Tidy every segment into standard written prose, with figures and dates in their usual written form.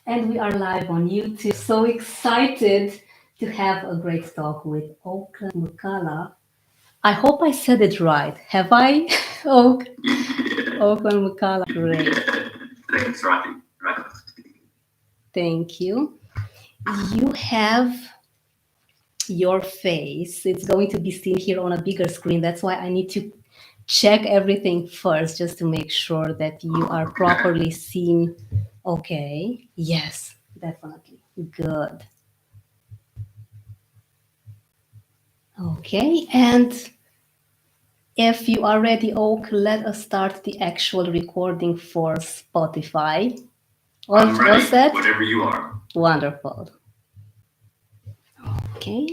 And we are live on YouTube. So excited to have a great talk with Oakland McCulloch. I hope I said it right. Have I? Oakland McCulloch. Great. Thanks, Rocky. Thank you. You have your face. It's going to be seen here on a bigger screen. That's why I need to check everything first just to make sure that you are properly seen. Okay. Yes, definitely. Good. Okay. And if you are ready, Oak, let us start the actual recording for Spotify. I'm ready, whatever you are. Wonderful. Okay.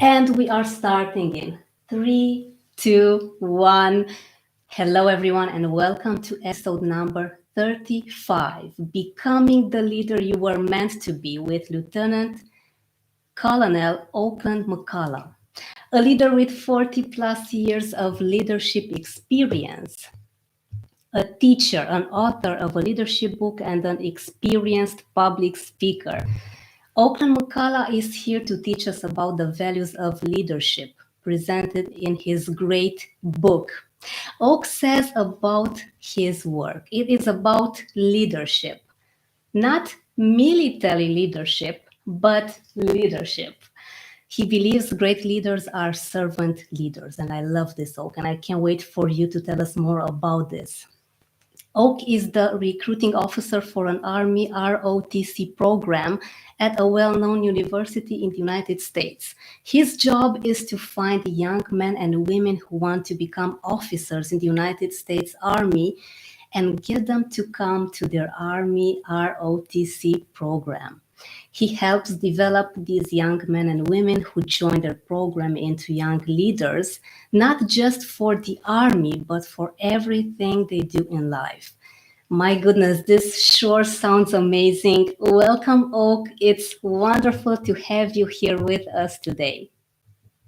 And we are starting in 3, 2, 1. Hello, everyone, and welcome to episode number 35, Becoming the Leader You Were Meant to Be with Lieutenant Colonel Oakland McCulloch, a leader with 40 plus years of leadership experience, a teacher, an author of a leadership book, and an experienced public speaker. Oakland McCulloch is here to teach us about the values of leadership presented in his great book. Oak says about his work, it is about leadership, not military leadership, but leadership. He believes great leaders are servant leaders, and I love this, Oak, and I can't wait for you to tell us more about this. Oak is the recruiting officer for an Army ROTC program at a well-known university in the United States. His job is to find young men and women who want to become officers in the United States Army and get them to come to their Army ROTC program. He helps develop these young men and women who join their program into young leaders, not just for the Army, but for everything they do in life. My goodness, this sure sounds amazing. Welcome, Oak. It's wonderful to have you here with us today.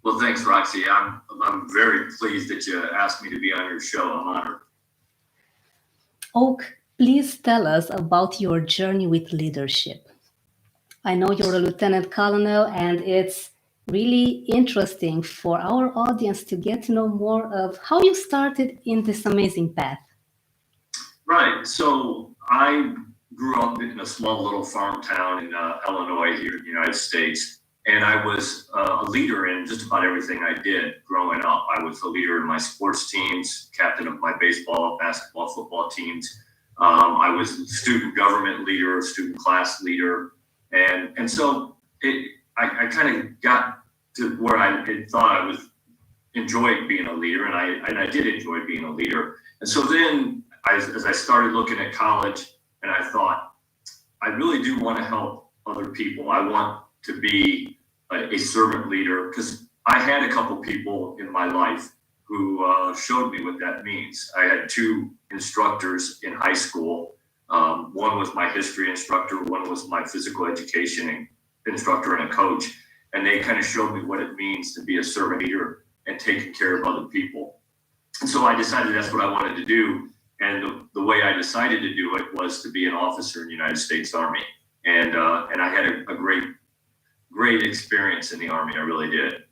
Well, thanks, Roxy. I'm very pleased that you asked me to be on your show. I'm honored. Oak, please tell us about your journey with leadership. I know you're a lieutenant colonel, and it's really interesting for our audience to get to know more of how you started in this amazing path. Right. So I grew up in a small little farm town in Illinois here in the United States, and I was a leader in just about everything I did growing up. I was a leader in my sports teams, captain of my baseball, basketball, football teams. I was student government leader, student class leader. And so I kind of got to where I thought I was enjoyed being a leader, and I did enjoy being a leader. And so then as I started looking at college, and I thought, I really do want to help other people. I want to be a servant leader, because I had a couple people in my life who showed me what that means. I had two instructors in high school. One was my history instructor, one was my physical education instructor and a coach. And they kind of showed me what it means to be a servant leader and taking care of other people. And so I decided that's what I wanted to do. And the way I decided to do it was to be an officer in the United States Army. And I had a great experience in the Army. I really did.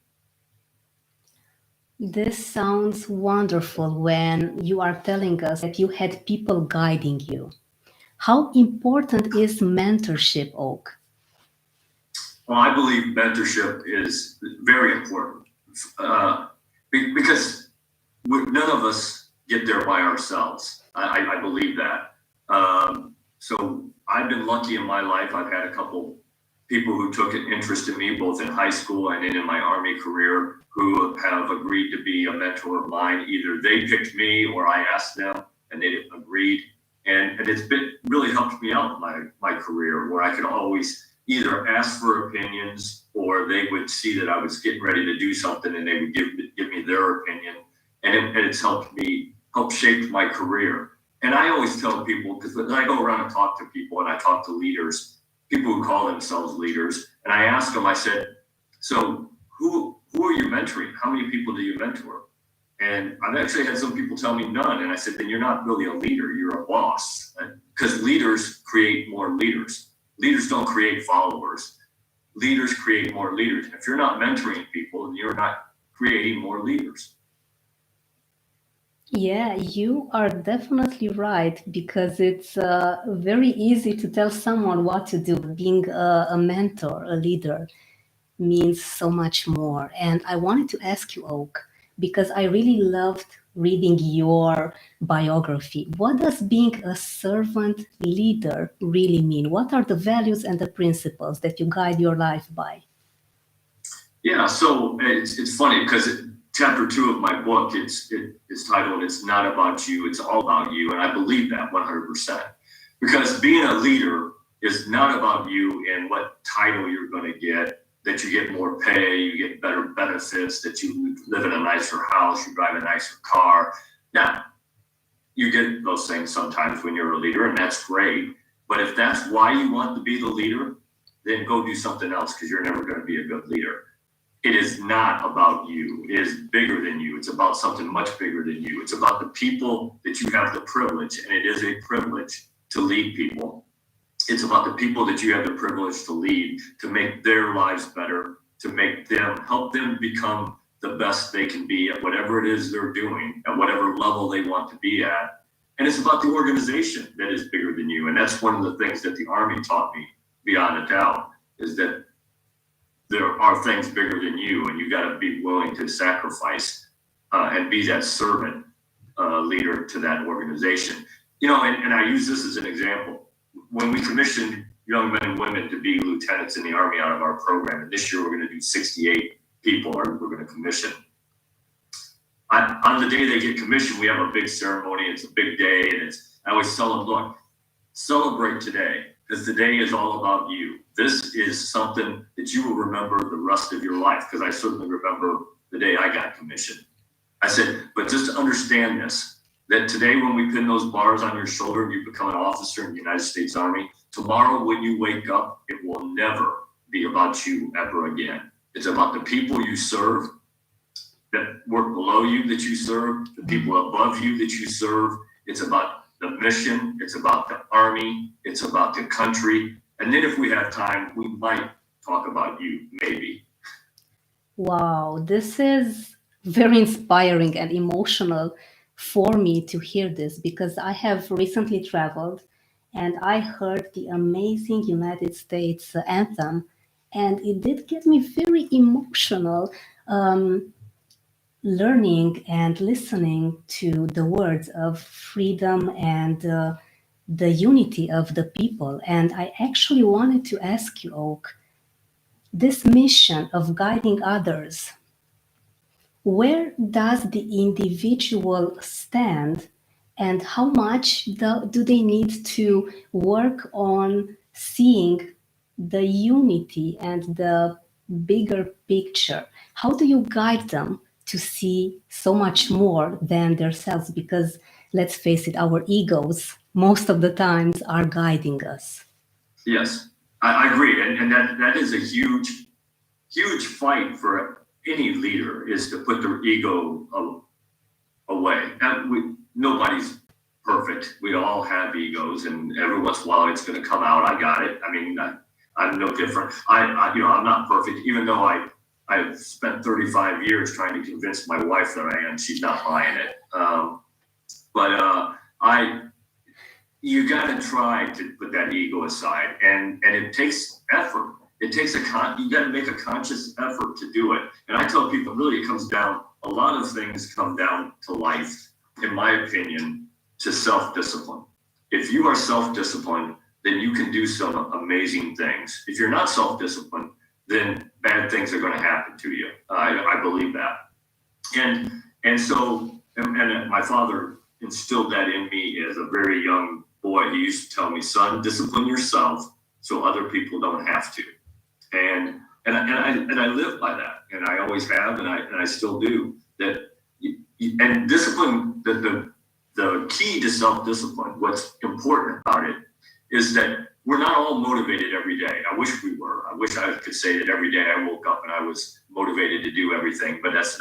This sounds wonderful when you are telling us that you had people guiding you. How important is mentorship, Oak? Well, I believe mentorship is very important because none of us get there by ourselves. I believe that. So I've been lucky in my life. I've had a couple people who took an interest in me, both in high school and in my Army career, who have agreed to be a mentor of mine. Either they picked me or I asked them and they agreed. And it's really helped me out in my career, where I could always either ask for opinions, or they would see that I was getting ready to do something and they would give me their opinion. And it's helped shape my career. And I always tell people, because when I go around and talk to people and I talk to leaders, people who call themselves leaders, and I ask them, I said, so who are you mentoring? How many people do you mentor? And I've actually had some people tell me none. And I said, then you're not really a leader, you're a boss. because leaders create more leaders. Leaders don't create followers. Leaders create more leaders. If you're not mentoring people, you're not creating more leaders. Yeah, you are definitely right, because it's very easy to tell someone what to do. Being a mentor, a leader, means so much more. And I wanted to ask you, Oak, because I really loved reading your biography. What does being a servant leader really mean? What are the values and the principles that you guide your life by? Yeah, so it's funny because chapter 2 of my book, it's titled "It's Not About You, It's All About You," and I believe that 100%. Because being a leader is not about you and what title you're going to get, that you get more pay, you get better benefits, that you live in a nicer house, you drive a nicer car. Now, you get those things sometimes when you're a leader, and that's great. But if that's why you want to be the leader, then go do something else, because you're never going to be a good leader. It is not about you. It is bigger than you. It's about something much bigger than you. It's about the people that you have the privilege, and it is a privilege to lead people. It's about the people that you have the privilege to lead, to make their lives better, to make them, help them become the best they can be at whatever it is they're doing, at whatever level they want to be at. And it's about the organization that is bigger than you. And that's one of the things that the Army taught me beyond a doubt, is that there are things bigger than you, and you got to be willing to sacrifice and be that servant leader to that organization. You know, and I use this as an example. When we commissioned young men and women to be lieutenants in the Army out of our program, and this year we're going to do 68 people we're going to commission. On the day they get commissioned, we have a big ceremony. It's a big day, and I always tell them, look, celebrate today, because today is all about you. This is something that you will remember the rest of your life, because I certainly remember the day I got commissioned. I said, but just understand this, that today when we pin those bars on your shoulder and you become an officer in the United States Army, tomorrow when you wake up, it will never be about you ever again. It's about the people you serve, that work below you that you serve, the people above you that you serve. It's about the mission, it's about the Army, it's about the country. And then if we have time, we might talk about you, maybe. Wow, this is very inspiring and emotional for me to hear this, because I have recently traveled and I heard the amazing United States anthem, and it did get me very emotional, learning and listening to the words of freedom and the unity of the people. And I actually wanted to ask you, Oak, this mission of guiding others, where does the individual stand, and how much do they need to work on seeing the unity and the bigger picture? How do you guide them to see so much more than themselves? Because let's face it, our egos most of the times are guiding us. Yes, I agree. And that is a huge fight for any leader, is to put their ego away. And nobody's perfect. We all have egos, and every once in a while it's going to come out. I got it. I mean, I'm no different. I'm not perfect, even though I've spent 35 years trying to convince my wife that I am. She's not buying it. You got to try to put that ego aside, and it takes effort. It takes you got to make a conscious effort to do it. And I tell people, really, it comes down, a lot of things come down to life, in my opinion, to self-discipline. If you are self-disciplined, then you can do some amazing things. If you're not self-disciplined, then bad things are going to happen to you. I believe that. And so my father instilled that in me as a very young boy. He used to tell me, son, discipline yourself so other people don't have to. And I live by that, and I always have, and I still do. And discipline, the key to self-discipline, what's important about it, is that we're not all motivated every day. I wish we were. I wish I could say that every day I woke up and I was motivated to do everything, but that's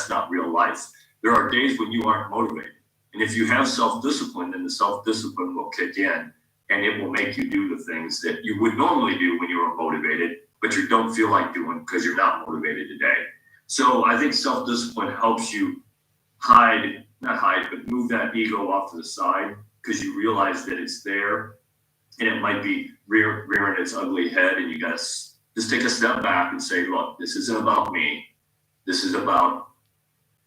not real life. There are days when you aren't motivated. And if you have self-discipline, then the self-discipline will kick in, and it will make you do the things that you would normally do when you were motivated, but you don't feel like doing because you're not motivated today. So I think self-discipline helps you move that ego off to the side, because you realize that it's there and it might be rearing its ugly head, and you got to just take a step back and say, look, this isn't about me. This is about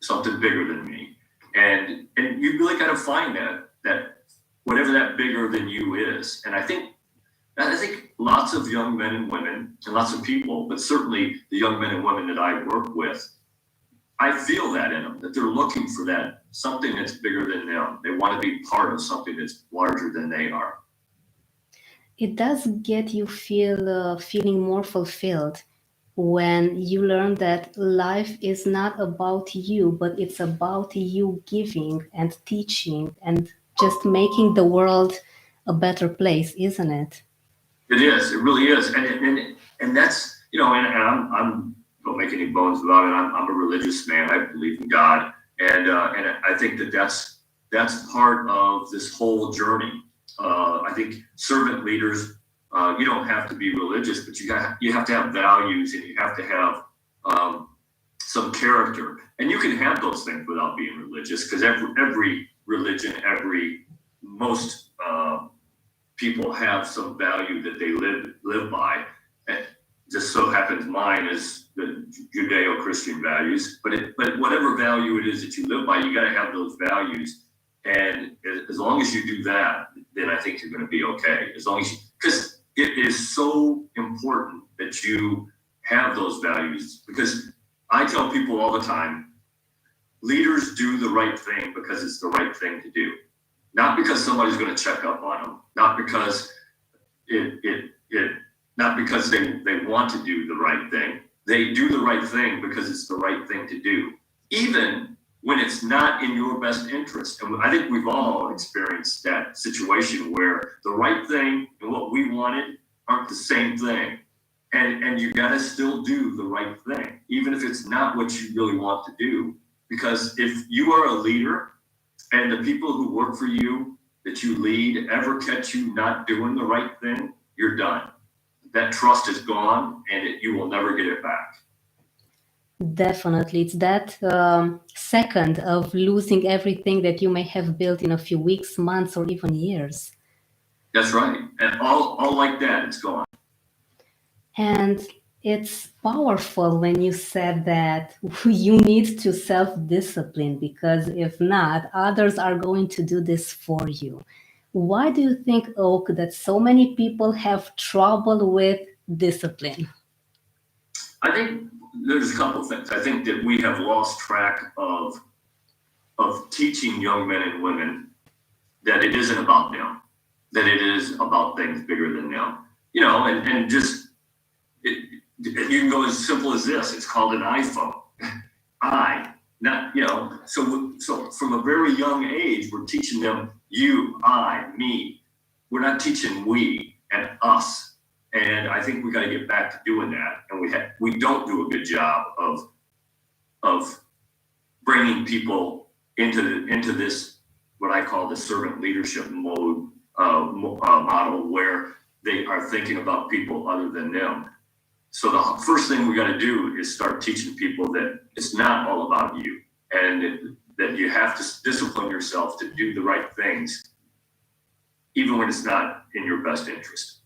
something bigger than me. And you really got to find that whatever that bigger than you is. And I think lots of young men and women, and lots of people, but certainly the young men and women that I work with, I feel that in them, that they're looking for that something that's bigger than them. They want to be part of something that's larger than they are. It does get you feeling more fulfilled when you learn that life is not about you, but it's about you giving and teaching and just making the world a better place, isn't it? It is. It really is. And that's, and I'm don't make any bones about it. I'm a religious man. I believe in God, and I think that's part of this whole journey. I think servant leaders, you don't have to be religious, but you have to have values, and you have to have some character, and you can have those things without being religious, because every religion, most people have some value that they live by. And just so happens mine is the Judeo-Christian values, but whatever value it is that you live by, you got to have those values. And as long as you do that, then I think you're going to be okay. Because it is so important that you have those values. Because I tell people all the time, leaders do the right thing because it's the right thing to do. Not because somebody's going to check up on them. Not because not because they want to do the right thing. They do the right thing because it's the right thing to do, even when it's not in your best interest. And I think we've all experienced that situation where the right thing and what we wanted aren't the same thing. And you got to still do the right thing, even if it's not what you really want to do. Because if you are a leader and the people who work for you that you lead ever catch you not doing the right thing, you're done. That trust is gone, and you will never get it back. Definitely. It's that second of losing everything that you may have built in a few weeks, months, or even years. That's right. And all like that, it's gone. And it's powerful when you said that you need to self-discipline, because if not, others are going to do this for you. Why do you think, Oak, that so many people have trouble with discipline? I think there's a couple of things. I think that we have lost track of teaching young men and women that it isn't about them, that it is about things bigger than them. And just you can go as simple as this. It's called an iPhone. So from a very young age, we're teaching them you, I, me. We're not teaching we and us. And I think we got to get back to doing that. And we don't do a good job of bringing people into this, what I call the servant leadership model, where they are thinking about people other than them. So the first thing we got to do is start teaching people that it's not all about you, and that you have to discipline yourself to do the right things, even when it's not in your best interest.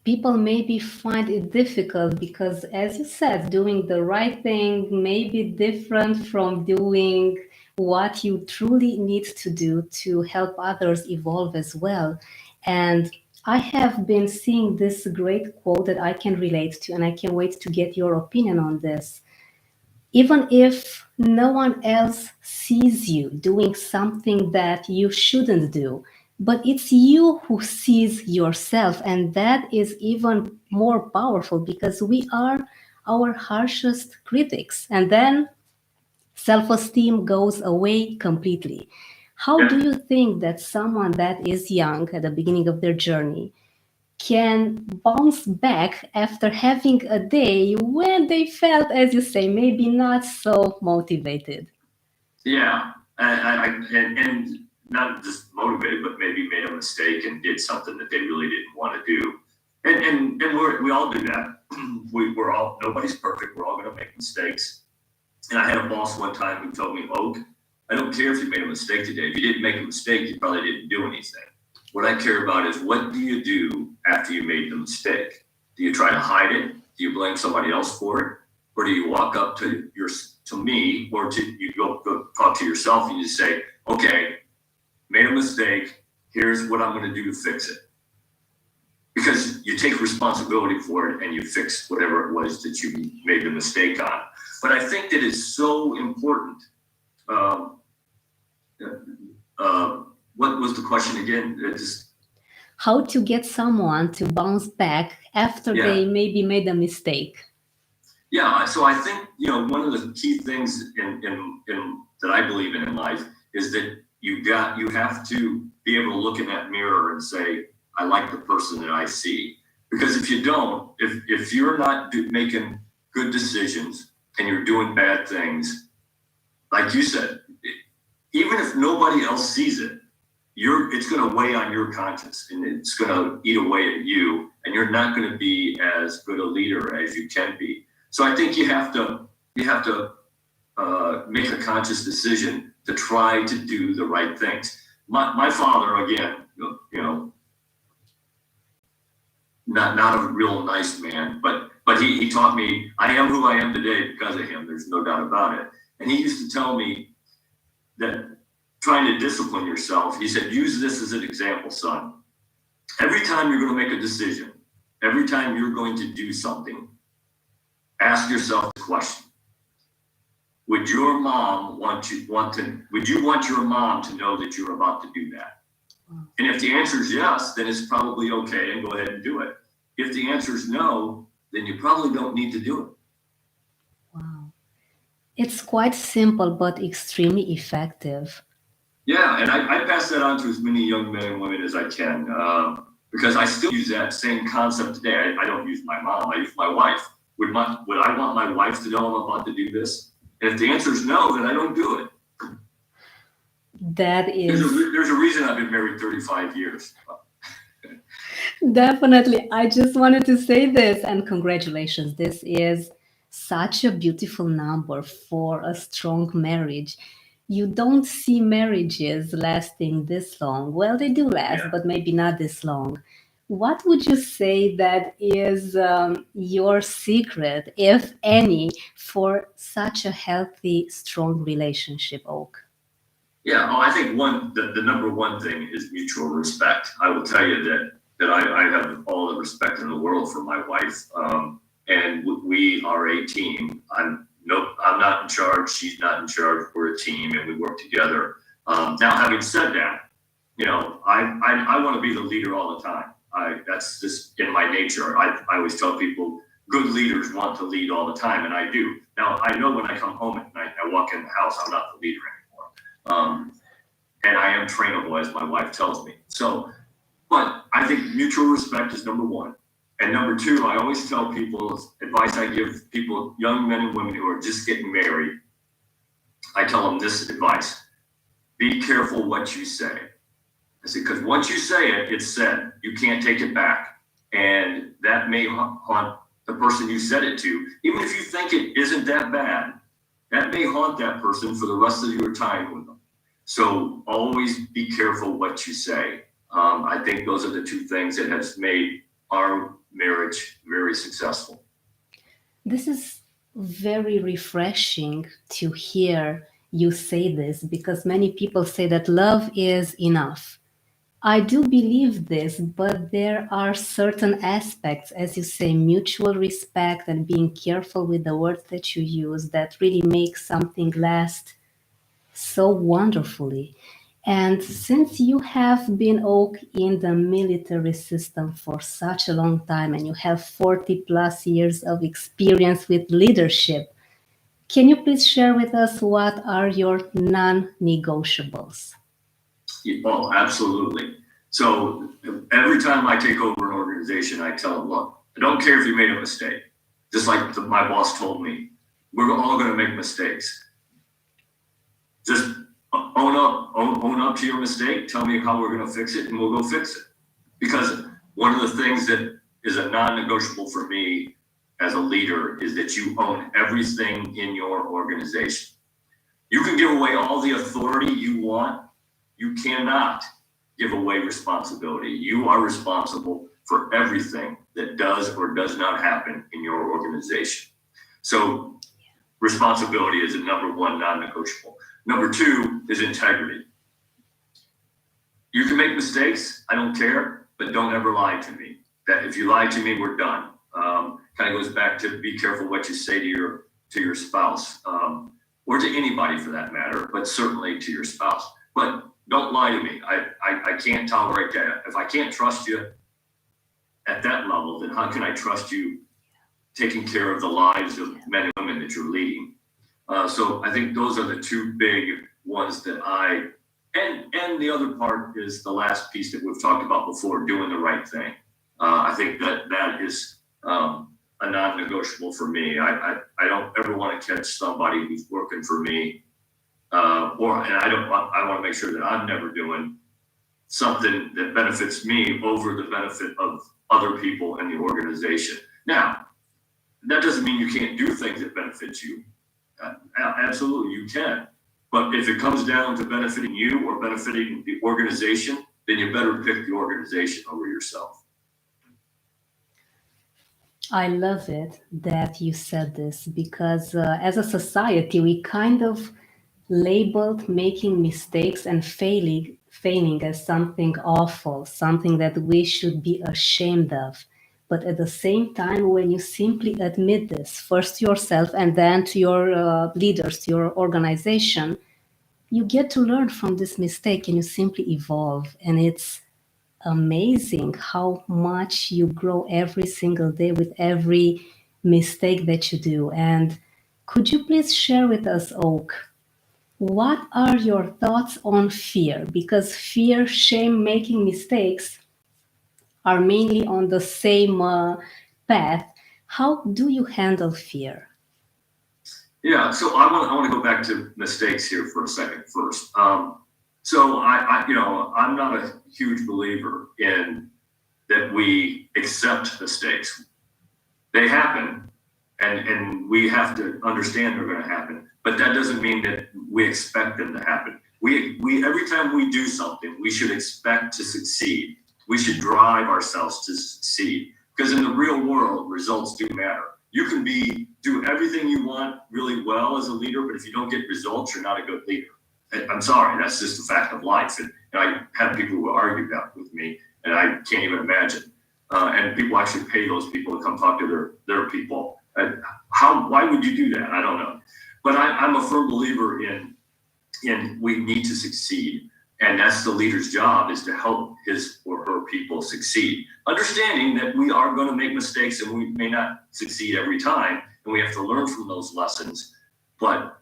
People maybe find it difficult because, as you said, doing the right thing may be different from doing what you truly need to do to help others evolve as well. And I have been seeing this great quote that I can relate to, and I can't wait to get your opinion on this. Even if no one else sees you doing something that you shouldn't do, but it's you who sees yourself, and that is even more powerful because we are our harshest critics, and then self-esteem goes away completely. How do you think that someone that is young at the beginning of their journey can bounce back after having a day when they felt, as you say, maybe not so motivated? Yeah, and not just motivated, but maybe made a mistake and did something that they really didn't want to do. And we all do that. We're all, nobody's perfect. We're all going to make mistakes. And I had a boss one time who told me, Oak, I don't care if you made a mistake today. If you didn't make a mistake, you probably didn't do anything. What I care about is, what do you do after you made the mistake? Do you try to hide it? Do you blame somebody else for it? Or do you walk up to me, or you go talk to yourself and you say, okay, made a mistake. Here's what I'm going to do to fix it. Because you take responsibility for it and you fix whatever it was that you made the mistake on. But I think that it's so important. What was the question again? How to get someone to bounce back after they maybe made a mistake. Yeah, so I think, one of the key things in that I believe in life is that you have to be able to look in that mirror and say, I like the person that I see. Because if you don't, if you're not making good decisions and you're doing bad things, like you said, even if nobody else sees it, it's going to weigh on your conscience, and it's going to eat away at you, and you're not going to be as good a leader as you can be. So I think you have to make a conscious decision to try to do the right things. My father, again, not a real nice man, but he taught me I am who I am today because of him. There's no doubt about it. And he used to tell me that trying to discipline yourself, he said, use this as an example, son. Every time you're going to make a decision, every time you're going to do something, ask yourself the question: would your mom would you want your mom to know that you're about to do that? And if the answer is yes, then it's probably okay, and go ahead and do it. If the answer is no, then you probably don't need to do it. Wow. It's quite simple, but extremely effective. Yeah, and I pass that on to as many young men and women as I can, because I still use that same concept today. I don't use my mom, I use my wife. Would I want my wife to know I'm about to do this? And if the answer is no, then I don't do it. That is... There's a reason I've been married 35 years. Definitely. I just wanted to say this, and congratulations. This is such a beautiful number for a strong marriage. You don't see marriages lasting this long. Well, they do last, but maybe not this long. What would you say that is your secret, if any, for such a healthy, strong relationship, Oak? Yeah, I think the number one thing is mutual respect. I will tell you that I have all the respect in the world for my wife, and we are a team. I'm not in charge. She's not in charge. We're a team, and we work together. Now, having said that, I want to be the leader all the time. That's just in my nature. I always tell people, good leaders want to lead all the time, and I do. Now, I know when I come home at night, I walk in the house, I'm not the leader anymore. And I am trainable, as my wife tells me. So, but I think mutual respect is number one. And number two, I always tell people, advice I give people, young men and women who are just getting married, I tell them this advice: be careful what you say. I said, because once you say it, it's said. You can't take it back. And that may haunt the person you said it to. Even if you think it isn't that bad, that may haunt that person for the rest of your time with them. So always be careful what you say. I think those are the two things that has made our marriage very successful. This is very refreshing to hear you say this, because many people say that love is enough. I do believe this, but there are certain aspects, as you say, mutual respect and being careful with the words that you use, that really make something last so wonderfully. And since you have been, Oak, in the military system for such a long time, and you have 40 plus years of experience with leadership, can you please share with us what are your non-negotiables? Oh, absolutely. So every time I take over an organization, I tell them, look, I don't care if you made a mistake. Just like my boss told me, we're all going to make mistakes. Just own up to your mistake, tell me how we're going to fix it, and we'll go fix it. Because one of the things that is a non-negotiable for me as a leader is that you own everything in your organization. You can give away all the authority you want. You cannot give away responsibility. You are responsible for everything that does or does not happen in your organization. So responsibility is a number one non-negotiable. Number two is integrity. You can make mistakes, I don't care, but don't ever lie to me. That if you lie to me, we're done. Kind of goes back to be careful what you say to your spouse, or to anybody for that matter, but certainly to your spouse. But don't lie to me. I can't tolerate that. If I can't trust you at that level, then how can I trust you taking care of the lives of men and women that you're leading? So I think those are the two big ones that and the other part is the last piece that we've talked about before, doing the right thing. I think that is a non-negotiable for me. I don't ever want to catch somebody who's working for me, I want to make sure that I'm never doing something that benefits me over the benefit of other people in the organization. Now, that doesn't mean you can't do things that benefit you. Absolutely, you can. But if it comes down to benefiting you or benefiting the organization, then you better pick the organization over yourself. I love it that you said this because as a society, we kind of labeled making mistakes and failing as something awful, something that we should be ashamed of. But at the same time, when you simply admit this, first to yourself and then to your leaders, to your organization, you get to learn from this mistake and you simply evolve. And it's amazing how much you grow every single day with every mistake that you do. And could you please share with us, Oak, what are your thoughts on fear? Because fear, shame, making mistakes are mainly on the same path. How do you handle fear? Yeah, so I want to go back to mistakes here for a second first. So I'm not a huge believer in that we accept mistakes. They happen, and we have to understand they're going to happen. But that doesn't mean that we expect them to happen. We every time we do something, we should expect to succeed. We should drive ourselves to succeed, because in the real world, results do matter. You can do everything you want really well as a leader, but if you don't get results, you're not a good leader. I'm sorry, that's just a fact of life. And I have people who argue that with me, and I can't even imagine. And people actually pay those people to come talk to their people. Why would you do that? I don't know. But I'm a firm believer in we need to succeed. And that's the leader's job, is to help his or her people succeed. Understanding that we are going to make mistakes and we may not succeed every time, and we have to learn from those lessons. But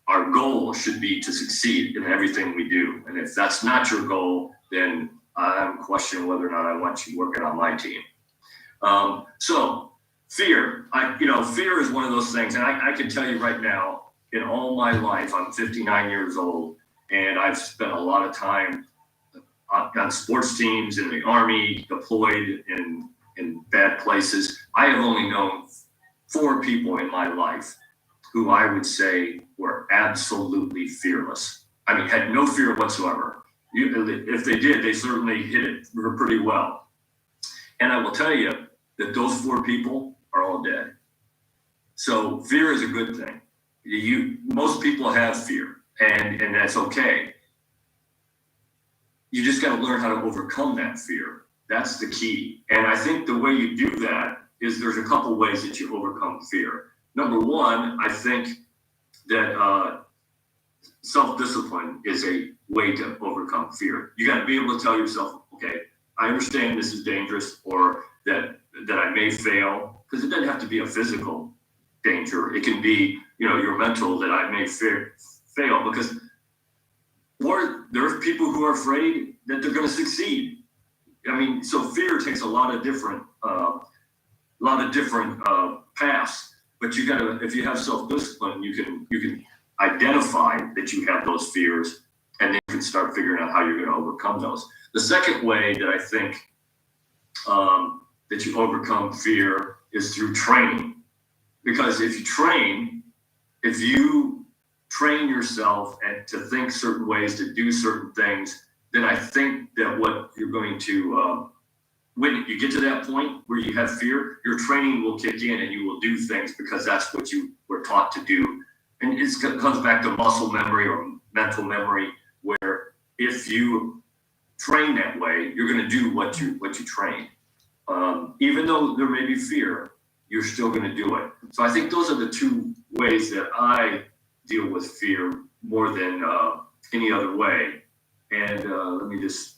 our goal should be to succeed in everything we do. And if that's not your goal, then I'm questioning whether or not I want you working on my team. So fear, fear is one of those things. And I can tell you right now, in all my life, I'm 59 years old, and I've spent a lot of time on sports teams, in the Army, deployed in bad places. I have only known 4 people in my life who I would say were absolutely fearless. I mean, had no fear whatsoever. If they did, they certainly hit it pretty well. And I will tell you that those 4 people are all dead. So fear is a good thing. Most people have fear, and that's okay. You just got to learn how to overcome that fear. That's the key. And I think the way you do that is there's a couple ways that you overcome fear. Number one, I think that self-discipline is a way to overcome fear. You got to be able to tell yourself, okay, I understand this is dangerous, or that I may fail, because it doesn't have to be a physical danger. It can be, your mental, that I may fail, because or there's people who are afraid that they're going to succeed. I mean, so fear takes a lot of different paths. But you got to, if you have self-discipline, you can identify that you have those fears can start figuring out how you're going to overcome those. The second way that I think that you overcome fear is through training. Because if you train yourself and to think certain ways, to do certain things, then I think that what you're going to, when you get to that point where you have fear, your training will kick in and you will do things because that's what you were taught to do. And it comes back to muscle memory or mental memory, where if you train that way, you're going to do what you train. Even though there may be fear, you're still going to do it. So I think those are the two ways that I deal with fear more than any other way. And let me just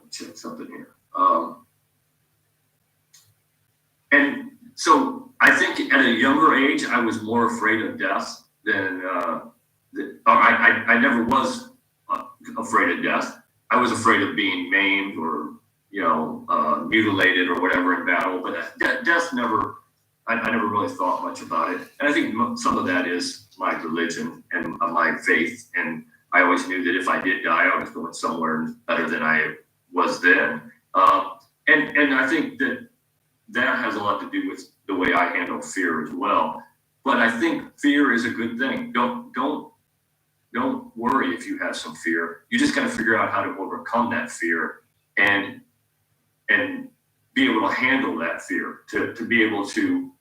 check something here. And so I think at a younger age, I was more afraid of death than, I never was afraid of death. I was afraid of being maimed or, mutilated or whatever in battle, but death never, I never really thought much about it. And I think some of that is my religion and my faith. And I always knew that if I did die, I was going somewhere better than I was then. And I think that has a lot to do with the way I handle fear as well. But I think fear is a good thing. Don't worry if you have some fear. You just got to figure out how to overcome that fear and be able to handle that fear, to be able to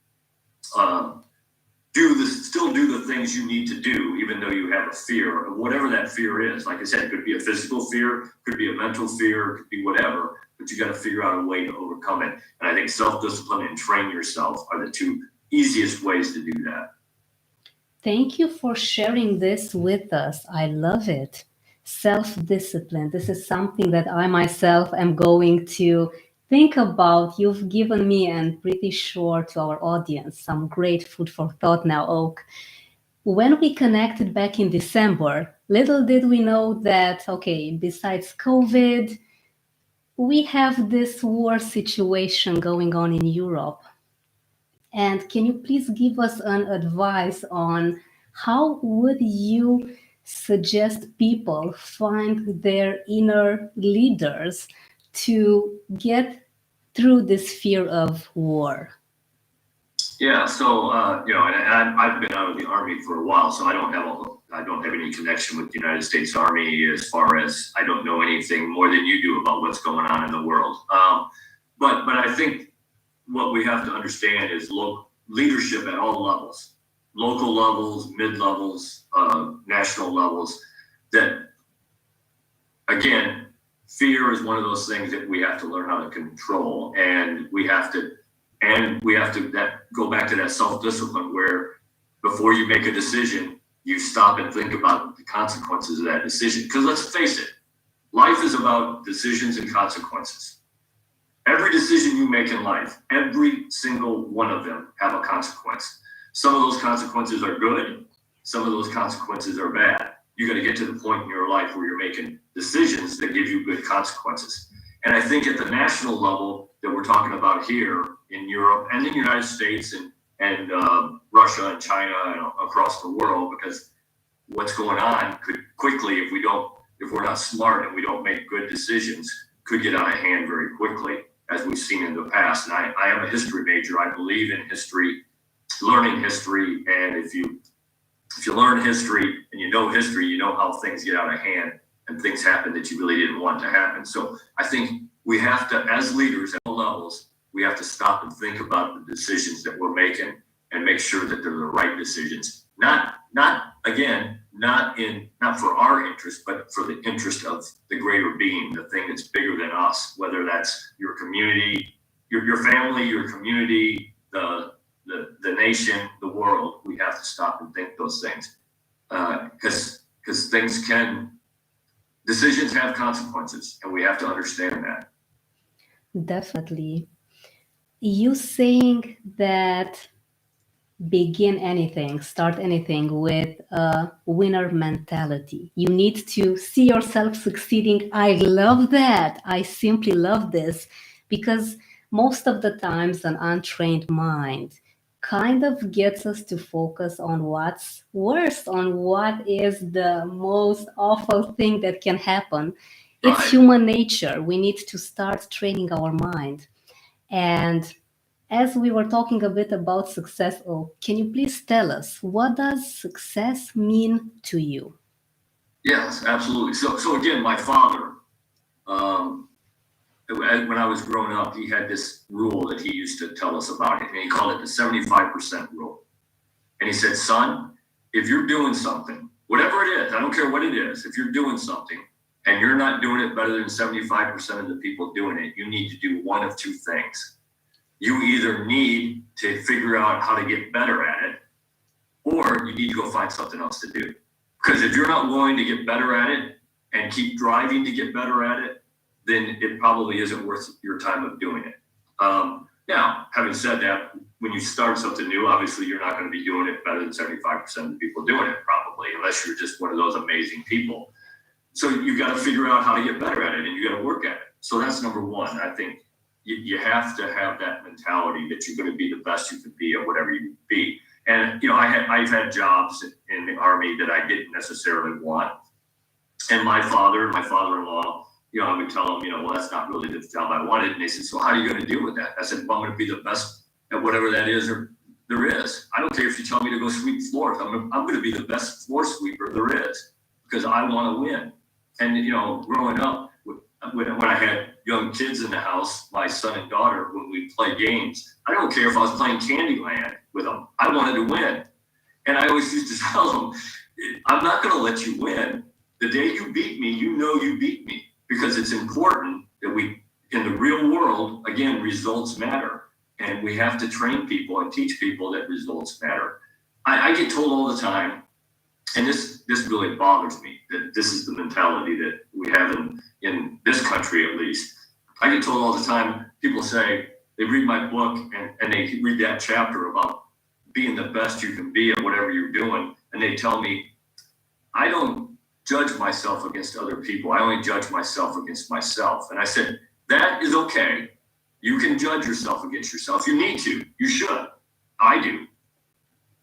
still do the things you need to do, even though you have a fear of whatever that fear is. Like I said, it could be a physical fear, could be a mental fear, could be whatever, but you got to figure out a way to overcome it. And I think self-discipline and train yourself are the two easiest ways to do that. Thank you for sharing this with us. I love it. Self-discipline. This is something that I myself am going to think about. You've given me, and pretty sure to our audience, some great food for thought now, Oak. When we connected back in December, little did we know that, okay, besides COVID, we have this war situation going on in Europe. And can you please give us an advice on how would you suggest people find their inner leaders to get through this fear of war? Yeah, so and I've been out of the Army for a while, so I don't have any connection with the United States Army as far as I don't know anything more than you do about what's going on in the world. But I think what we have to understand is leadership at all levels, local levels, mid-levels, national levels, that, again, fear is one of those things that we have to learn how to control. And we have to go back to that self-discipline where before you make a decision, you stop and think about the consequences of that decision. Because let's face it, life is about decisions and consequences. Every decision you make in life, every single one of them have a consequence. Some of those consequences are good. Some of those consequences are bad. You got to get to the point in your life where you're making decisions that give you good consequences. And I think at the national level that we're talking about here in Europe and in the United States and Russia and China and across the world, because what's going on could quickly, if we're not smart and we don't make good decisions, could get out of hand very quickly, as we've seen in the past. And I am a history major. I believe in history, learning history. And if you learn history and you know history, you know how things get out of hand and things happen that you really didn't want to happen. So I think we have to, as leaders at all levels, we have to stop and think about the decisions that we're making and make sure that they're the right decisions. Not for our interest, but for the interest of the greater being, the thing that's bigger than us, whether that's your community, your family, your community, the nation, the world. We have to stop and think those things, because decisions have consequences, and we have to understand that. Definitely. You saying that begin anything, start anything with a winner mentality. You need to see yourself succeeding. I love that. I simply love this, because most of the times an untrained mind kind of gets us to focus on what's worst, on what is the most awful thing that can happen. It's Right. human nature. We need to start training our mind. And as we were talking a bit about success, can you please tell us, what does success mean to you? Yes, absolutely. So again, my father, when I was growing up, he had this rule that he used to tell us about it, and he called it the 75% rule. And he said, son, if you're doing something, whatever it is, I don't care what it is, if you're doing something and you're not doing it better than 75% of the people doing it, you need to do one of two things. You either need to figure out how to get better at it, or you need to go find something else to do. Because if you're not willing to get better at it and keep driving to get better at it, then it probably isn't worth your time of doing it. Now, having said that, when you start something new, obviously you're not going to be doing it better than 75% of the people doing it, probably, unless you're just one of those amazing people. So you've got to figure out how to get better at it, and you got to work at it. So that's number one. I think you have to have that mentality that you're going to be the best you can be at whatever you be. And I've had jobs in the Army that I didn't necessarily want. And my father and my father-in-law, I would tell them, well, that's not really the job I wanted. And they said, so how are you going to deal with that? I said, well, I'm going to be the best at whatever that is or there is. I don't care if you tell me to go sweep floors. I'm going to be the best floor sweeper there is because I want to win. And, growing up, when I had young kids in the house, my son and daughter, when we play games, I don't care if I was playing Candyland with them. I wanted to win. And I always used to tell them, I'm not going to let you win. The day you beat me, you beat me. Because it's important that in the real world, again, results matter. And we have to train people and teach people that results matter. I get told all the time, and this really bothers me, that this is the mentality that we have in this country, at least. I get told all the time, people say, they read my book and they read that chapter about being the best you can be at whatever you're doing. And they tell me, I don't judge myself against other people. I only judge myself against myself. And I said, that is okay. You can judge yourself against yourself. You need to. You should. I do.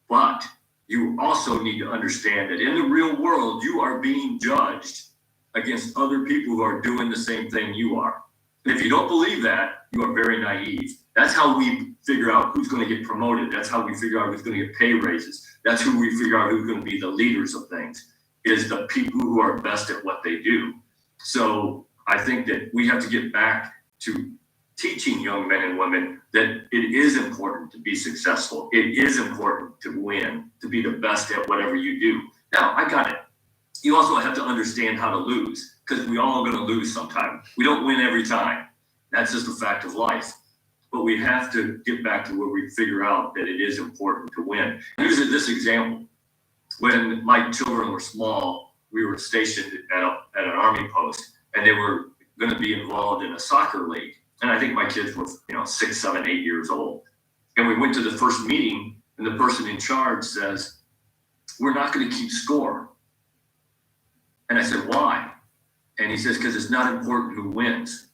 But you also need to understand that in the real world, you are being judged against other people who are doing the same thing you are. And if you don't believe that, you are very naive. That's how we figure out who's going to get promoted. That's how we figure out who's going to get pay raises. That's who we figure out who's going to be the leaders of things, is the people who are best at what they do. So I think that we have to get back to teaching young men and women that it is important to be successful. It is important to win, to be the best at whatever you do. Now, I got it. You also have to understand how to lose, because we all are going to lose sometime. We don't win every time. That's just a fact of life. But we have to get back to where we figure out that it is important to win. Use this example. When my children were small, we were stationed at an Army post, and they were going to be involved in a soccer league. And I think my kids were, 6, 7, 8 years old. And we went to the first meeting, and the person in charge says, we're not going to keep score. And I said, why? And he says, because it's not important who wins.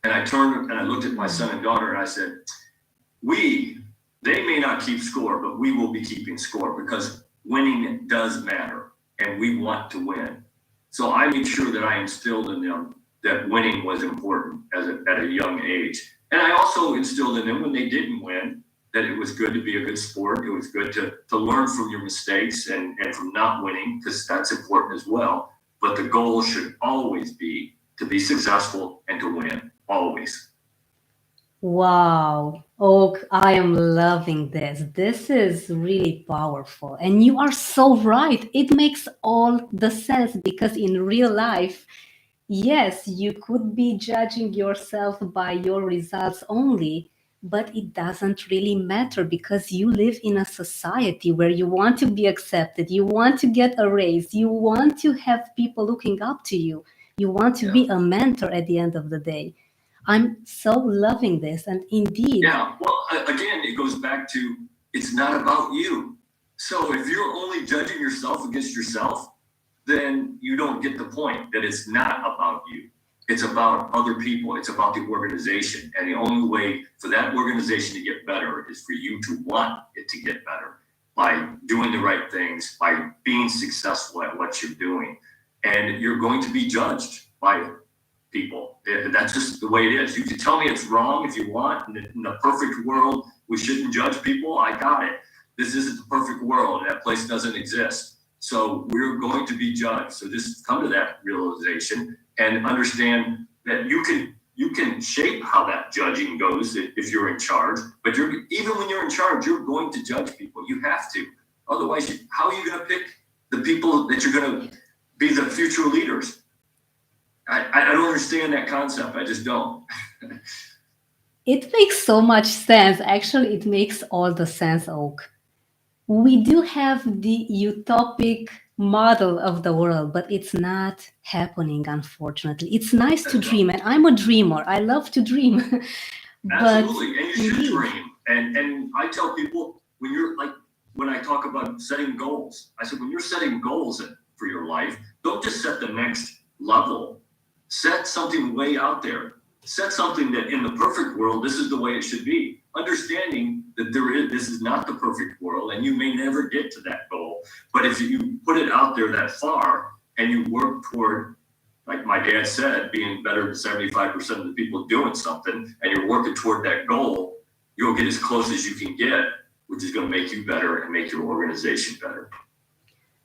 And I turned and I looked at my son and daughter, and I said, they may not keep score, but we will be keeping score, because winning does matter, and we want to win. So I made sure that I instilled in them that winning was important at a young age. And I also instilled in them, when they didn't win, that it was good to be a good sport. It was good to learn from your mistakes and from not winning, because that's important as well. But the goal should always be to be successful and to win, always. Wow, Oak, I am loving this. This is really powerful. And you are so right. It makes all the sense, because in real life, yes, you could be judging yourself by your results only, but it doesn't really matter, because you live in a society where you want to be accepted, you want to get a raise, you want to have people looking up to you, you want to be a mentor at the end of the day. I'm so loving this. And indeed. Yeah, well, again, it goes back to, it's not about you. So if you're only judging yourself against yourself, then you don't get the point that it's not about you. It's about other people. It's about the organization. And the only way for that organization to get better is for you to want to get better by doing the right things, by being successful at what you're doing. And you're going to be judged by people. That's just the way it is. You can tell me it's wrong if you want. In the perfect world, we shouldn't judge people. I got it. This isn't the perfect world. That place doesn't exist. So we're going to be judged. So just come to that realization and understand that you can shape how that judging goes if you're in charge. But even when you're in charge, you're going to judge people. You have to. Otherwise, how are you going to pick the people that you're going to be the future leaders? I don't understand that concept. I just don't. It makes so much sense. Actually, it makes all the sense, Oak. We do have the utopic model of the world, but it's not happening, unfortunately. It's nice to dream, and I'm a dreamer. I love to dream. Absolutely, and you should dream. And I tell people, when I talk about setting goals, I said, when you're setting goals for your life, don't just set the next level. Set something way out there. Set something that in the perfect world, this is the way it should be. Understanding that this is not the perfect world, and you may never get to that goal. But if you put it out there that far and you work toward, like my dad said, being better than 75% of the people doing something, and you're working toward that goal, you'll get as close as you can get, which is going to make you better and make your organization better.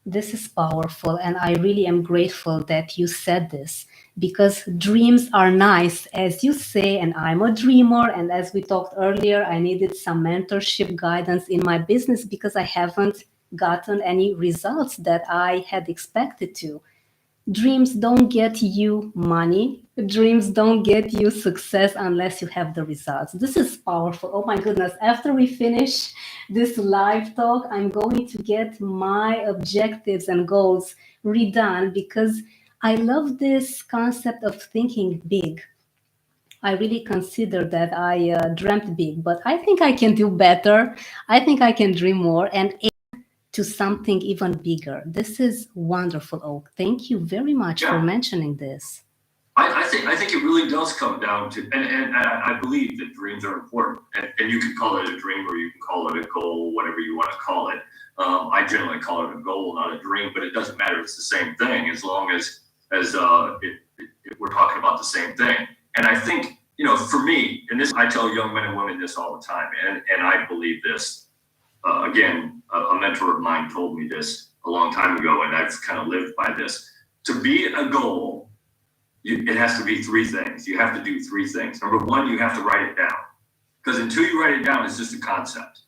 This is powerful, and I really am grateful that you said this, because dreams are nice, as you say, and I'm a dreamer. And as we talked earlier, I needed some mentorship guidance in my business because I haven't gotten any results that I had expected to. Dreams don't get you money. Dreams don't get you success unless you have the results. This is powerful. Oh my goodness. After we finish this live talk, I'm going to get my objectives and goals redone because I love this concept of thinking big. I really consider that I dreamt big, but I think I can do better. I think I can dream more and to something even bigger. This is wonderful, Oak. Thank you very much for mentioning this. I think it really does come down to, and I believe that dreams are important, and you can call it a dream or you can call it a goal, whatever you want to call it. I generally call it a goal, not a dream, but it doesn't matter. It's the same thing as long as we're talking about the same thing. And I think, for me, and this, I tell young men and women this all the time, and I believe this. Again, a mentor of mine told me this a long time ago, and I've kind of lived by this. To be a goal, it has to be three things. You have to do three things. Number one, you have to write it down, because until you write it down, it's just a concept.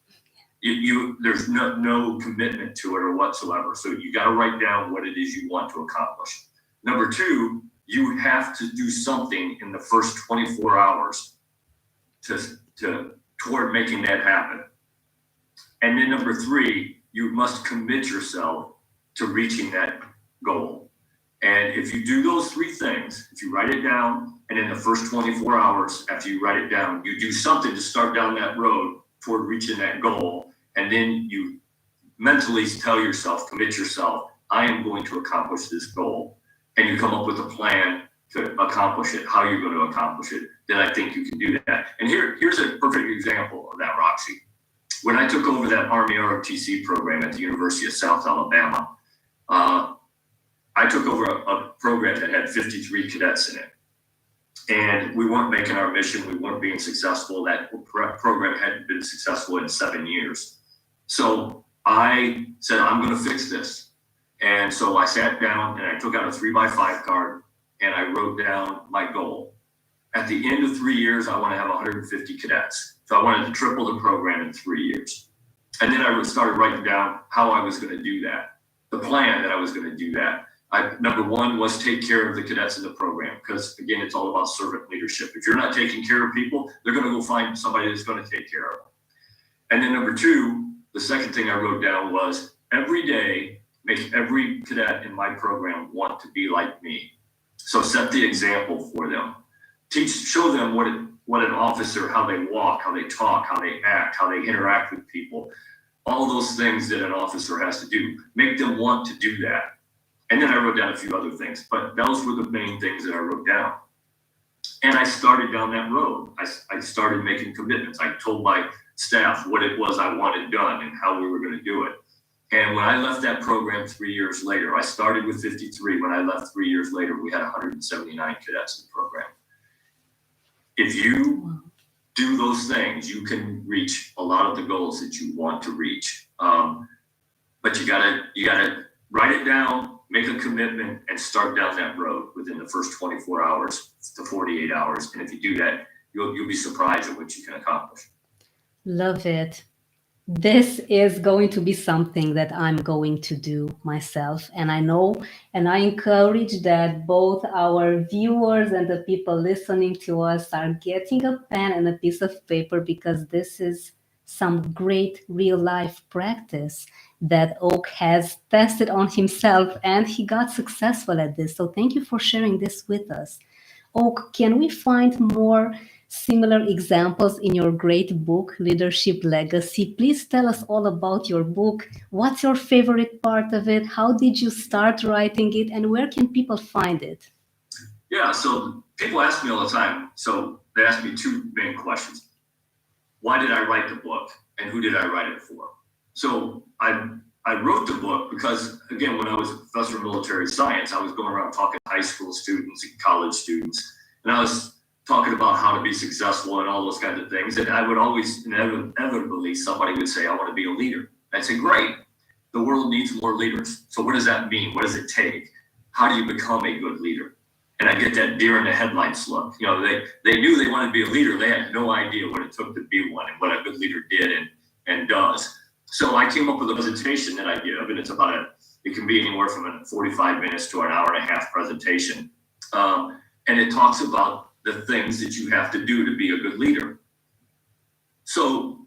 There's no commitment to it or whatsoever. So you got to write down what it is you want to accomplish. Number two, you have to do something in the first 24 hours toward making that happen. And then number three, you must commit yourself to reaching that goal. And if you do those three things, if you write it down, and in the first 24 hours after you write it down, you do something to start down that road toward reaching that goal, and then you mentally tell yourself, commit yourself, I am going to accomplish this goal. And you come up with a plan to accomplish it, how you're going to accomplish it, then I think you can do that. And here's a perfect example of that, Roxy. When I took over that Army ROTC program at the University of South Alabama, I took over a program that had 53 cadets in it. And we weren't making our mission. We weren't being successful. That program hadn't been successful in 7 years. So I said, I'm going to fix this. And so I sat down and I took out a 3x5 card and I wrote down my goal. At the end of 3 years, I want to have 150 cadets. So I wanted to triple the program in 3 years. And then I started writing down how I was going to do that, the plan that I was going to do that. Number one was take care of the cadets in the program, because again, it's all about servant leadership. If you're not taking care of people, they're going to go find somebody that's going to take care of them. And then number two, the second thing I wrote down was every day, make every cadet in my program want to be like me. So set the example for them. Show them what an officer, how they walk, how they talk, how they act, how they interact with people, all those things that an officer has to do. Make them want to do that. And then I wrote down a few other things, but those were the main things that I wrote down. And I started down that road. I started making commitments. I told my staff what it was I wanted done and how we were going to do it. And when I left that program 3 years later, I started with 53. When I left 3 years later, we had 179 cadets in the program. If you do those things, you can reach a lot of the goals that you want to reach. But you gotta write it down, make a commitment, and start down that road within the first 24 hours to 48 hours. And if you do that, you'll be surprised at what you can accomplish. Love it. This is going to be something that I'm going to do myself. And I know, and I encourage that both our viewers and the people listening to us are getting a pen and a piece of paper, because this is some great real life practice that Oak has tested on himself, and he got successful at this. So thank you for sharing this with us. Oak, can we find more similar examples in your great book, Leadership Legacy? Please tell us all about your book. What's your favorite part of it? How did you start writing it? And where can people find it? Yeah, so people ask me all the time. So they ask me two main questions. Why did I write the book? And who did I write it for? So I wrote the book because, again, when I was a professor of military science, I was going around talking to high school students and college students. And I was talking about how to be successful and all those kinds of things. And I would always, inevitably, somebody would say, I want to be a leader. I'd say, great, the world needs more leaders. So what does that mean? What does it take? How do you become a good leader? And I get that deer in the headlights look. You know, they knew they wanted to be a leader. They had no idea what it took to be one and what a good leader did and does. So I came up with a presentation that I give, and it's it can be anywhere from a 45 minutes to an hour and a half presentation. And it talks about the things that you have to do to be a good leader. So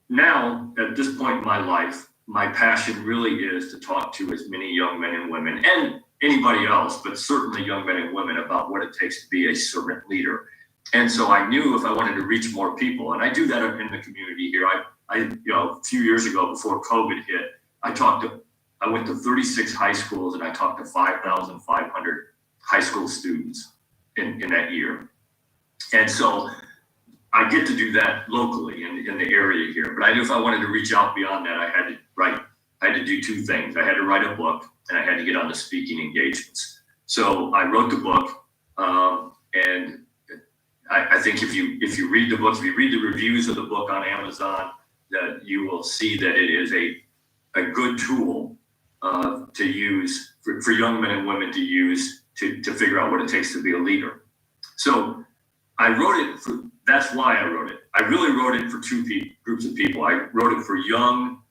now, at this point in my life, my passion really is to talk to as many young men and women, and anybody else, but certainly young men and women, about what it takes to be a servant leader. And so I knew if I wanted to reach more people, and I do that in the community here. A few years ago, before COVID hit, I went to 36 high schools, and I talked to 5,500 high school students in that year. And so I get to do that locally in the area here. But I knew if I wanted to reach out beyond that, I had to do two things. I had to write a book, and I had to get on the speaking engagements. So I wrote the book, and I think if you read the book, if you read the reviews of the book on Amazon, that you will see that it is a good tool to use for young men and women to use to figure out what it takes to be a leader. So I wrote it that's why I wrote it. I really wrote it for two groups of people. I wrote it for young,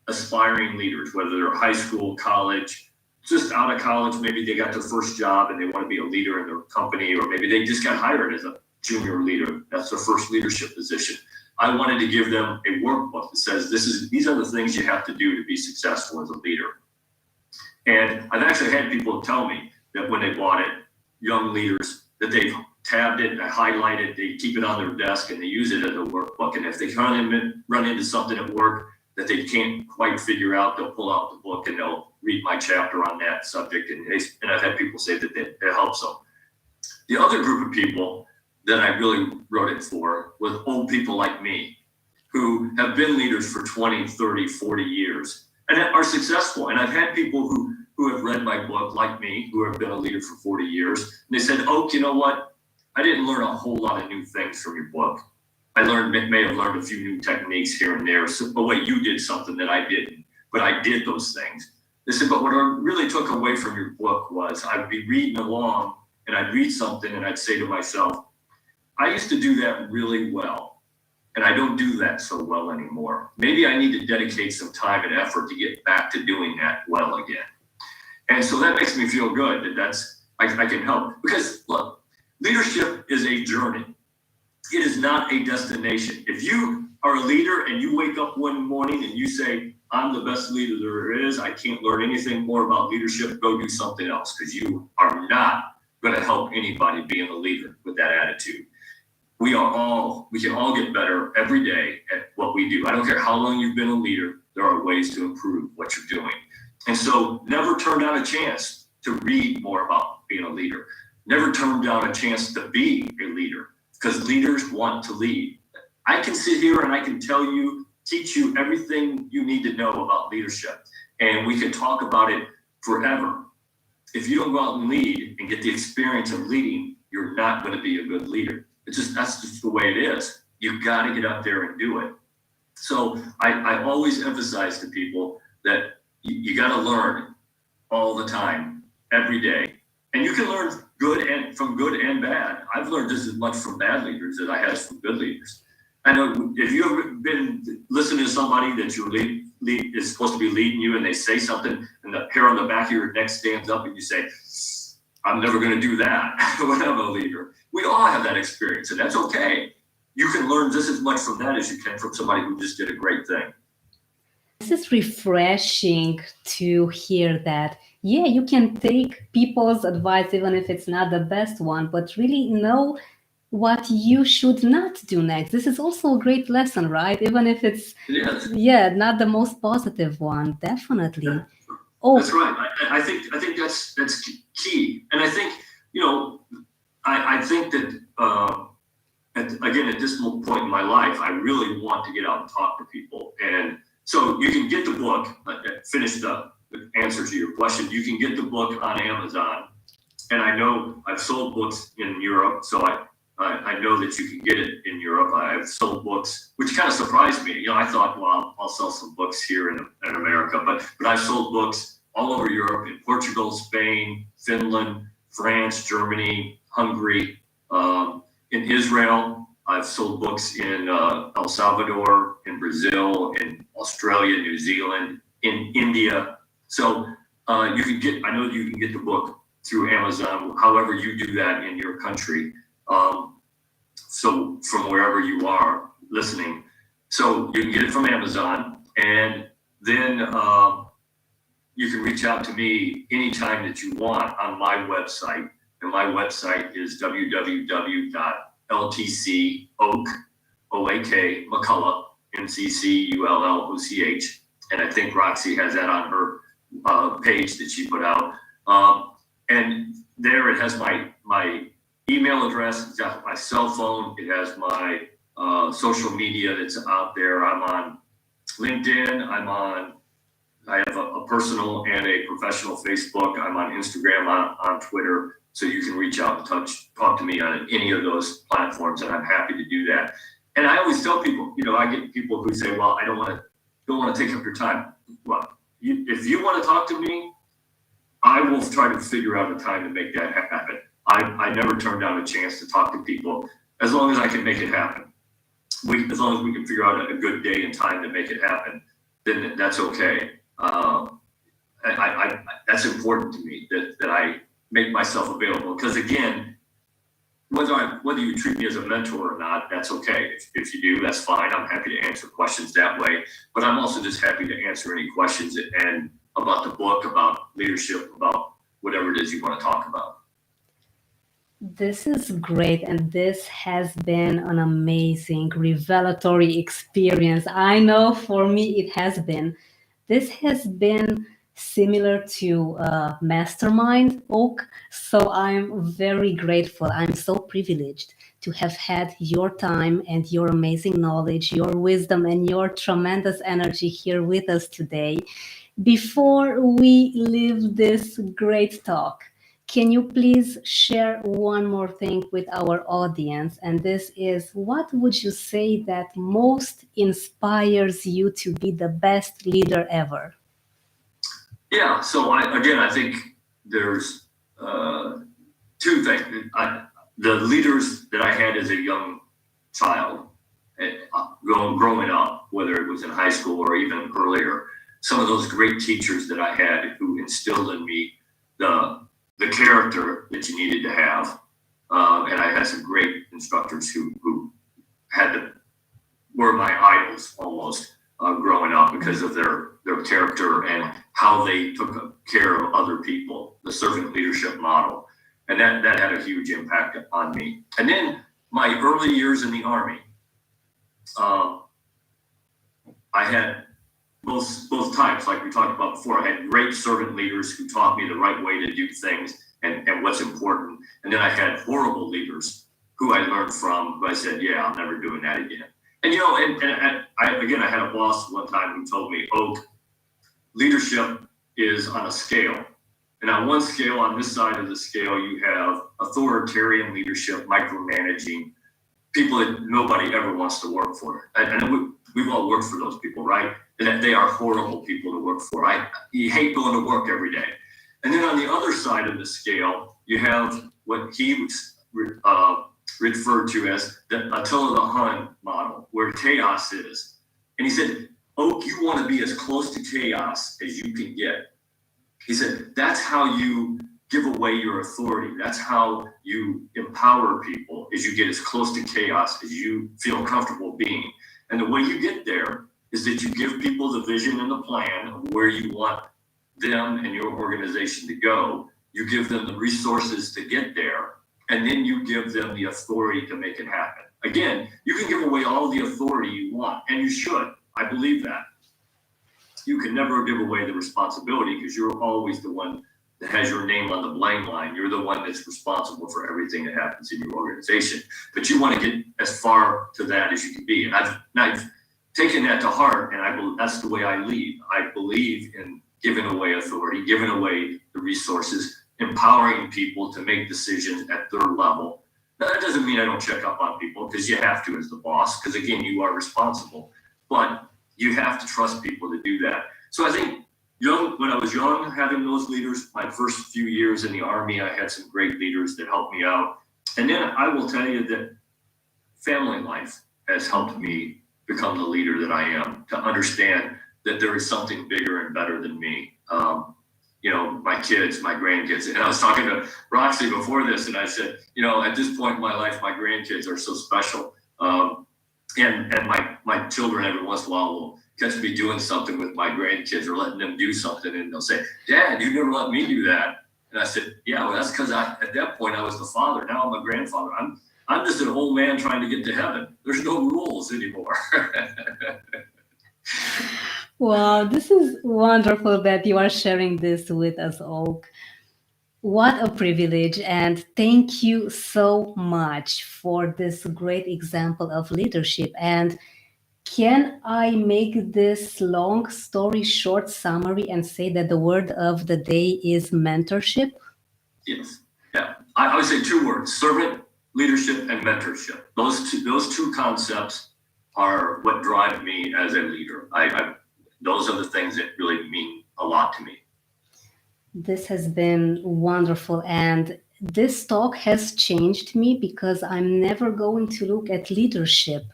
aspiring leaders, whether they're high school, college, just out of college. Maybe they got their first job and they want to be a leader in their company, or maybe they just got hired as a junior leader. That's their first leadership position. I wanted to give them a workbook that says these are the things you have to do to be successful as a leader. And I've actually had people tell me that when they bought it, young leaders, that they've tabbed it and highlighted, they keep it on their desk and they use it as a workbook. And if they run into something at work that they can't quite figure out, they'll pull out the book and they'll read my chapter on that subject. And I've had people say that it helps them. The other group of people that I really wrote it for was old people like me, who have been leaders for 20, 30, 40 years and are successful. And I've had people who have read my book, like me, who have been a leader for 40 years. And they said, "Oak, you know what? I didn't learn a whole lot of new things from your book. I may have learned a few new techniques here and there. So, but wait, you did something that I didn't, but I did those things." They said, "But what I really took away from your book was I'd be reading along and I'd read something and I'd say to myself, I used to do that really well, and I don't do that so well anymore. Maybe I need to dedicate some time and effort to get back to doing that well again." And so that makes me feel good that I can help. Because look, leadership is a journey. It is not a destination. If you are a leader and you wake up one morning and you say, "I'm the best leader there is, I can't learn anything more about leadership," go do something else, because you are not going to help anybody being a leader with that attitude. We can all get better every day at what we do. I don't care how long you've been a leader, there are ways to improve what you're doing. And so never turn down a chance to read more about being a leader. Never turn down a chance to be a leader, because leaders want to lead. I can sit here and I can teach you everything you need to know about leadership. And we can talk about it forever. If you don't go out and lead and get the experience of leading, you're not going to be a good leader. That's just the way it is. You've got to get up there and do it. So I always emphasize to people that you got to learn all the time, every day. And you can learn from good and bad. I've learned just as much from bad leaders as I have from good leaders. I know if you've ever been listening to somebody that you is supposed to be leading you and they say something and the hair on the back of your neck stands up and you say, I'm never going to do that when I'm a leader. We all have that experience, and that's okay. You can learn just as much from that as you can from somebody who just did a great thing. This is refreshing to hear that. Yeah, you can take people's advice, even if it's not the best one, but really know what you should not do next. This is also a great lesson, right? Even if it's, not the most positive one, definitely. Yeah. Oh, that's right. I think that's key. And I think, I think that, again, at this point in my life, I really want to get out and talk to people. And so you can get the book, finish the answer to your question. You can get the book on Amazon. And I know I've sold books in Europe, so I know that you can get it in Europe. I've sold books, which kind of surprised me. I thought, well, I'll sell some books here in America, but I've sold books all over Europe, in Portugal, Spain, Finland, France, Germany, Hungary, in Israel. I've sold books in El Salvador, in Brazil, in Australia, New Zealand, in India. So I know you can get the book through Amazon, however you do that in your country. So from wherever you are listening, so you can get it from Amazon, and then you can reach out to me anytime that you want on my website. And my website is www.ltc.oak, McCulloch, and I think Roxy has that on her page that she put out. And there it has my email address, it's got my cell phone, it has my social media that's out there. I'm on LinkedIn, I have a personal and a professional Facebook. I'm on Instagram, on Twitter, so you can reach out and talk to me on any of those platforms, and I'm happy to do that. And I always tell people, I get people who say, well, I don't want to take up your time. Well, if you want to talk to me, I will try to figure out a time to make that happen. I never turn down a chance to talk to people as long as I can make it happen. As long as we can figure out a good day and time to make it happen, then that's okay. That's important to me that I make myself available, because again, whether you treat me as a mentor or not, that's okay. If you do, that's fine. I'm happy to answer questions that way, but I'm also just happy to answer any questions and about the book, about leadership, about whatever it is you want to talk about. This is great, and this has been an amazing revelatory experience. I know for me it has been. This has been similar to Mastermind Oak, so I'm very grateful. I'm so privileged to have had your time and your amazing knowledge, your wisdom, and your tremendous energy here with us today. Before we leave this great talk, can you please share one more thing with our audience? And this is, what would you say that most inspires you to be the best leader ever? Yeah, so I think there's two things. The leaders that I had as a young child, growing up, whether it was in high school or even earlier, some of those great teachers that I had who instilled in me the character that you needed to have. And I had some great instructors who were my idols almost growing up because of their character and how they took care of other people, the servant leadership model. And that had a huge impact on me. And then my early years in the Army, I had both types, like we talked about before. I had great servant leaders who taught me the right way to do things and what's important. And then I had horrible leaders who I learned from, who I said, yeah, I'm never doing that again. And, I had a boss one time who told me, Oak, leadership is on a scale. And on one scale, on this side of the scale, you have authoritarian leadership, micromanaging, people that nobody ever wants to work for. And we've all worked for those people, right? And they are horrible people to work for. You hate going to work every day. And then on the other side of the scale, you have what he referred to as the Attila the Hun model, where chaos is. And he said, Oak, you want to be as close to chaos as you can get. He said, that's how you give away your authority. That's how you empower people, is you get as close to chaos as you feel comfortable being. And the way you get there is that you give people the vision and the plan of where you want them and your organization to go. You give them the resources to get there, and then you give them the authority to make it happen. Again, you can give away all the authority you want, and you should. I believe that. You can never give away the responsibility because you're always the one that has your name on the blame line. You're the one that's responsible for everything that happens in your organization. But you want to get as far to that as you can be. And I've taken that to heart, and that's the way I lead. I believe in giving away authority, giving away the resources, empowering people to make decisions at their level. Now, that doesn't mean I don't check up on people, because you have to as the boss, because again, you are responsible. But you have to trust people to do that. So I think when I was young, having those leaders, my first few years in the Army, I had some great leaders that helped me out. And then I will tell you that family life has helped me become the leader that I am, to understand that there is something bigger and better than me. My kids, my grandkids. And I was talking to Roxy before this, and I said, at this point in my life, my grandkids are so special. And my children every once in a while will catch me doing something with my grandkids or letting them do something, and they'll say, Dad, you never let me do that. And I said, yeah, well, that's because at that point I was the father. Now I'm a grandfather. I'm just an old man trying to get to heaven. There's no rules anymore. Wow, this is wonderful that you are sharing this with us, Oak. What a privilege, and thank you so much for this great example of leadership. And can I make this long story short summary and say that the word of the day is mentorship? Yes. Yeah. I would say two words: servant leadership and mentorship. Those two concepts are what drive me as a leader. Those are the things that really mean a lot to me. This has been wonderful, and this talk has changed me, because I'm never going to look at leadership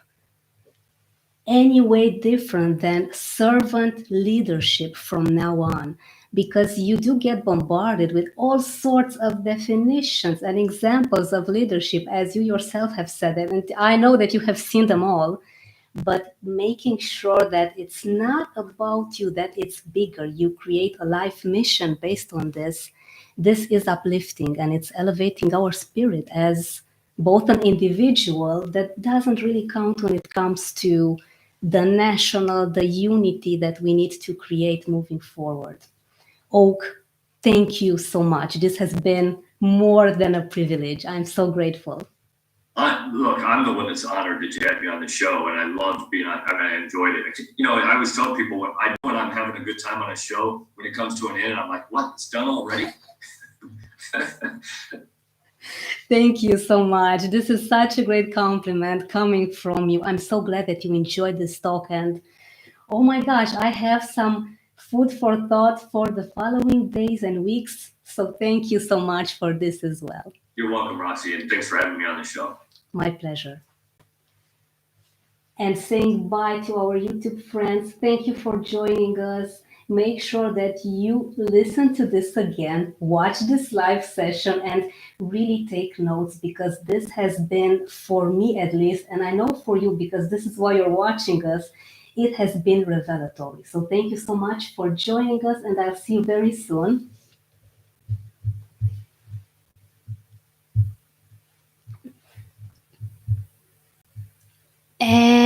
any way different than servant leadership from now on, because you do get bombarded with all sorts of definitions and examples of leadership, as you yourself have said it, and I know that you have seen them all. But making sure that it's not about you, that it's bigger, you create a life mission based on this. This is uplifting, and it's elevating our spirit as both an individual that doesn't really count when it comes to the unity that we need to create moving forward. Oak, thank you so much. This has been more than a privilege. I'm so grateful. Look, I'm the one that's honored that you had me on the show, and I loved being on. I enjoyed it. I always tell people when I'm having a good time on a show, when it comes to an end, I'm like, what? It's done already? Thank you so much. This is such a great compliment coming from you. I'm so glad that you enjoyed this talk. And oh my gosh, I have some food for thought for the following days and weeks. So thank you so much for this as well. You're welcome, Roxy, and thanks for having me on the show. My pleasure. And saying bye to our YouTube friends. Thank you for joining us. Make sure that you listen to this again, watch this live session, and really take notes, because this has been, for me at least, and I know for you, because this is why you're watching us, it has been revelatory. So thank you so much for joining us, and I'll see you very soon. And